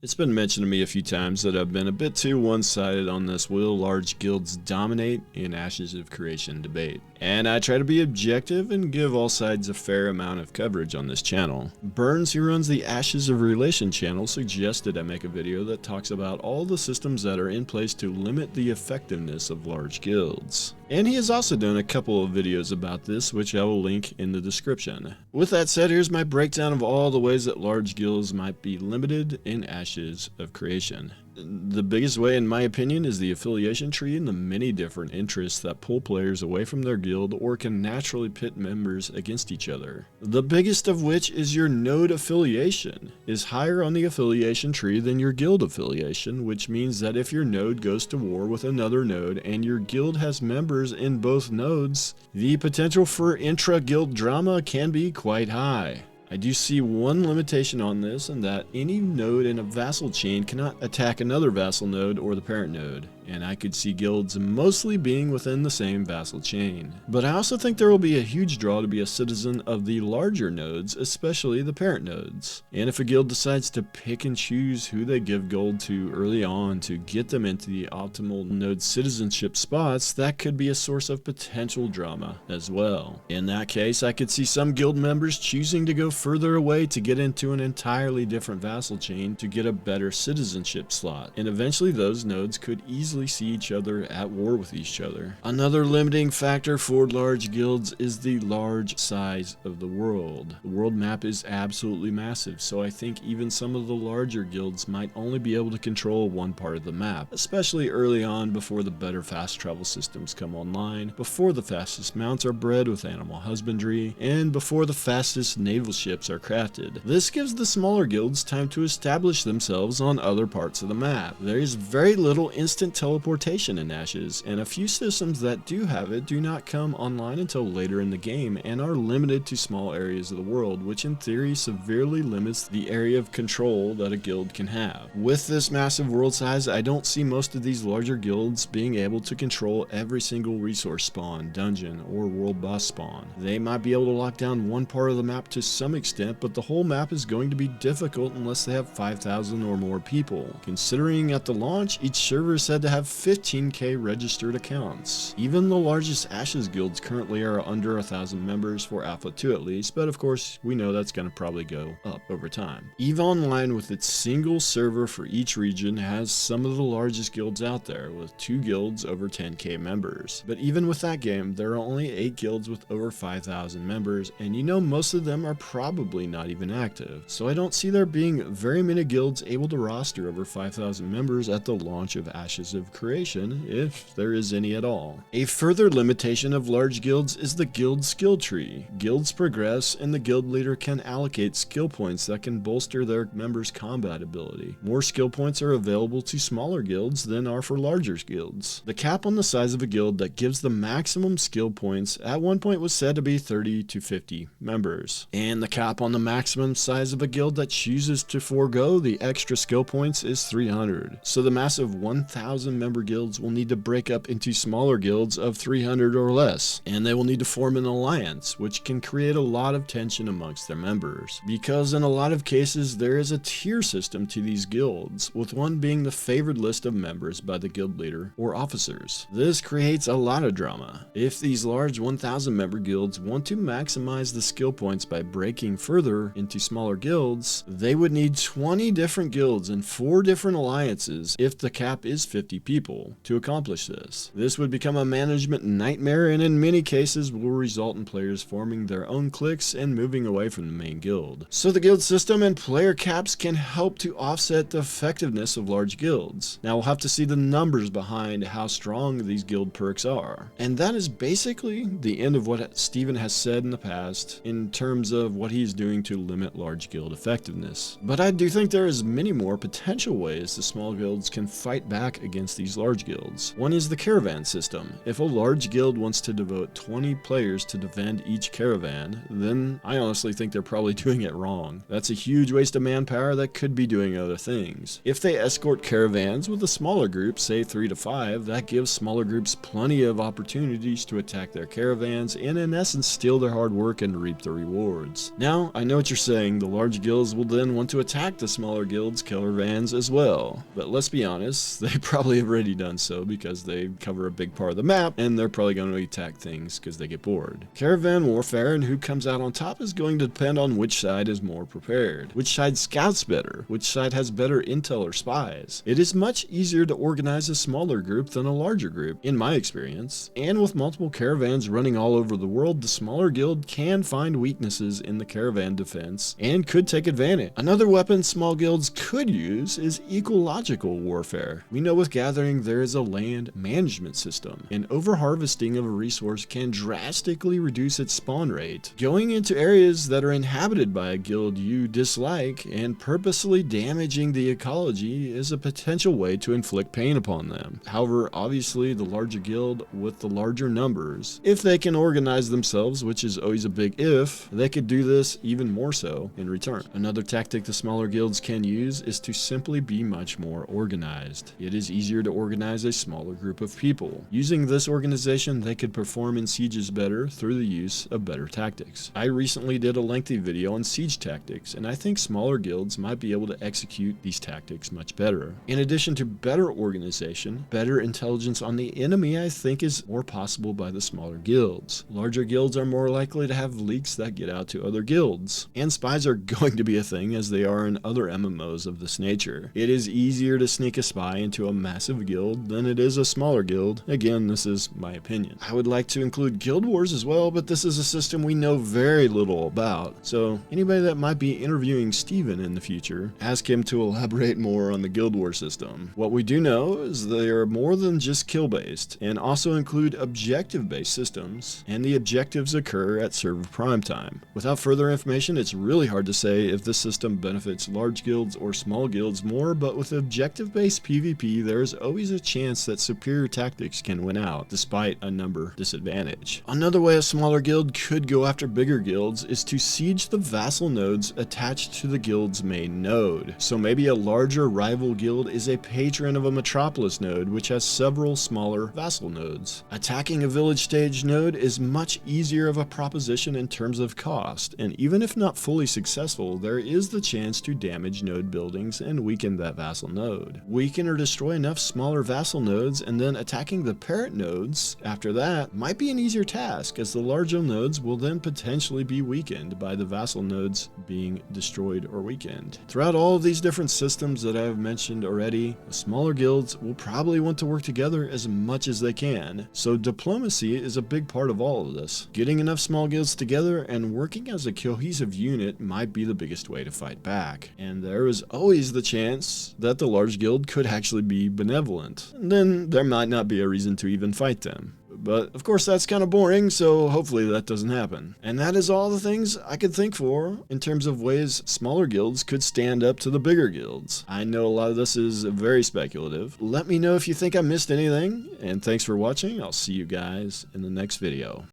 It's been mentioned to me a few times that I've been a bit too one-sided on this will large guilds dominate in Ashes of Creation debate, and I try to be objective and give all sides a fair amount of coverage on this channel. Burns, who runs the Ashes of Relation channel, suggested I make a video that talks about all the systems that are in place to limit the effectiveness of large guilds. And he has also done a couple of videos about this, which I will link in the description. With that said, here's my breakdown of all the ways that large guilds might be limited in Ashes of Creation. The biggest way, in my opinion, is the affiliation tree and the many different interests that pull players away from their guild or can naturally pit members against each other. The biggest of which is your node affiliation is higher on the affiliation tree than your guild affiliation, which means that if your node goes to war with another node and your guild has members in both nodes, the potential for intra-guild drama can be quite high. I do see one limitation on this, and that any node in a vassal chain cannot attack another vassal node or the parent node, and I could see guilds mostly being within the same vassal chain. But I also think there will be a huge draw to be a citizen of the larger nodes, especially the parent nodes. And if a guild decides to pick and choose who they give gold to early on to get them into the optimal node citizenship spots, that could be a source of potential drama as well. In that case, I could see some guild members choosing to go further away to get into an entirely different vassal chain to get a better citizenship slot, and eventually those nodes could easily see each other at war with each other. Another limiting factor for large guilds is the large size of the world. The world map is absolutely massive, so I think even some of the larger guilds might only be able to control one part of the map, especially early on before the better fast travel systems come online, before the fastest mounts are bred with animal husbandry, and before the fastest naval ships are crafted. This gives the smaller guilds time to establish themselves on other parts of the map. There is very little instant teleportation in Ashes, and a few systems that do have it do not come online until later in the game and are limited to small areas of the world, which in theory severely limits the area of control that a guild can have. With this massive world size, I don't see most of these larger guilds being able to control every single resource spawn, dungeon, or world boss spawn. They might be able to lock down one part of the map to some extent, but the whole map is going to be difficult unless they have 5,000 or more people. Considering at the launch, each server is said to have 15k registered accounts. Even the largest Ashes guilds currently are under 1,000 members for Alpha 2 at least, but of course we know that's going to probably go up over time. EVE Online, with its single server for each region, has some of the largest guilds out there, with 2 guilds over 10k members. But even with that game, there are only 8 guilds with over 5,000 members, and you know most of them are probably not even active. So I don't see there being very many guilds able to roster over 5,000 members at the launch of Ashes of Creation, if there is any at all. A further limitation of large guilds is the guild skill tree. Guilds progress, and the guild leader can allocate skill points that can bolster their members' combat ability. More skill points are available to smaller guilds than are for larger guilds. The cap on the size of a guild that gives the maximum skill points at one point was said to be 30 to 50 members, and the cap on the maximum size of a guild that chooses to forego the extra skill points is 300. So the massive 1,000 member guilds will need to break up into smaller guilds of 300 or less, and they will need to form an alliance, which can create a lot of tension amongst their members, because in a lot of cases there is a tier system to these guilds, with one being the favored list of members by the guild leader or officers. This creates a lot of drama. If these large 1,000 member guilds want to maximize the skill points by breaking further into smaller guilds, they would need 20 different guilds and 4 different alliances if the cap is 50 people to accomplish this. This would become a management nightmare, and in many cases will result in players forming their own cliques and moving away from the main guild. So the guild system and player caps can help to offset the effectiveness of large guilds. Now we'll have to see the numbers behind how strong these guild perks are. And that is basically the end of what Steven has said in the past in terms of what he's doing to limit large guild effectiveness. But I do think there is many more potential ways the small guilds can fight back against against these large guilds. One is the Caravan System. If a large guild wants to devote 20 players to defend each caravan, then I honestly think they're probably doing it wrong. That's a huge waste of manpower that could be doing other things. If they escort caravans with a smaller group, say 3 to 5, that gives smaller groups plenty of opportunities to attack their caravans and in essence steal their hard work and reap the rewards. Now, I know what you're saying, the large guilds will then want to attack the smaller guilds' caravans as well. But let's be honest, they probably have already done so because they cover a big part of the map and they're probably going to attack things because they get bored. Caravan warfare and who comes out on top is going to depend on which side is more prepared, which side scouts better, which side has better intel or spies. It is much easier to organize a smaller group than a larger group, in my experience, and with multiple caravans running all over the world, the smaller guild can find weaknesses in the caravan defense and could take advantage. Another weapon small guilds could use is ecological warfare. We know with gathering there is a land management system, and overharvesting of a resource can drastically reduce its spawn rate. Going into areas that are inhabited by a guild you dislike and purposely damaging the ecology is a potential way to inflict pain upon them. However, obviously the larger guild with the larger numbers, if they can organize themselves, which is always a big if, they could do this even more so in return. Another tactic the smaller guilds can use is to simply be much more organized. It is easier to organize a smaller group of people. Using this organization, they could perform in sieges better through the use of better tactics. I recently did a lengthy video on siege tactics, and I think smaller guilds might be able to execute these tactics much better. In addition to better organization, better intelligence on the enemy I think is more possible by the smaller guilds. Larger guilds are more likely to have leaks that get out to other guilds, and spies are going to be a thing as they are in other MMOs of this nature. It is easier to sneak a spy into a massive guild than it is a smaller guild. Again, this is my opinion. I would like to include guild wars as well, but this is a system we know very little about. So anybody that might be interviewing Steven in the future, ask him to elaborate more on the guild war system. What we do know is they are more than just kill based and also include objective based systems, and the objectives occur at server prime time. Without further information, it's really hard to say if this system benefits large guilds or small guilds more, but with objective based PvP there is always a chance that superior tactics can win out despite a number disadvantage. Another way a smaller guild could go after bigger guilds is to siege the vassal nodes attached to the guild's main node. So maybe a larger rival guild is a patron of a metropolis node which has several smaller vassal nodes. Attacking a village stage node is much easier of a proposition in terms of cost, and even if not fully successful, there is the chance to damage node buildings and weaken that vassal node. Weaken or destroy enough smaller vassal nodes and then attacking the parent nodes after that might be an easier task, as the larger nodes will then potentially be weakened by the vassal nodes being destroyed or weakened. Throughout all of these different systems that I have mentioned already, the smaller guilds will probably want to work together as much as they can, so diplomacy is a big part of all of this. Getting enough small guilds together and working as a cohesive unit might be the biggest way to fight back, and there is always the chance that the large guild could actually be benevolent, and then there might not be a reason to even fight them. But of course that's kind of boring, so hopefully that doesn't happen. And that is all the things I could think for in terms of ways smaller guilds could stand up to the bigger guilds. I know a lot of this is very speculative. Let me know if you think I missed anything, and thanks for watching. I'll see you guys in the next video.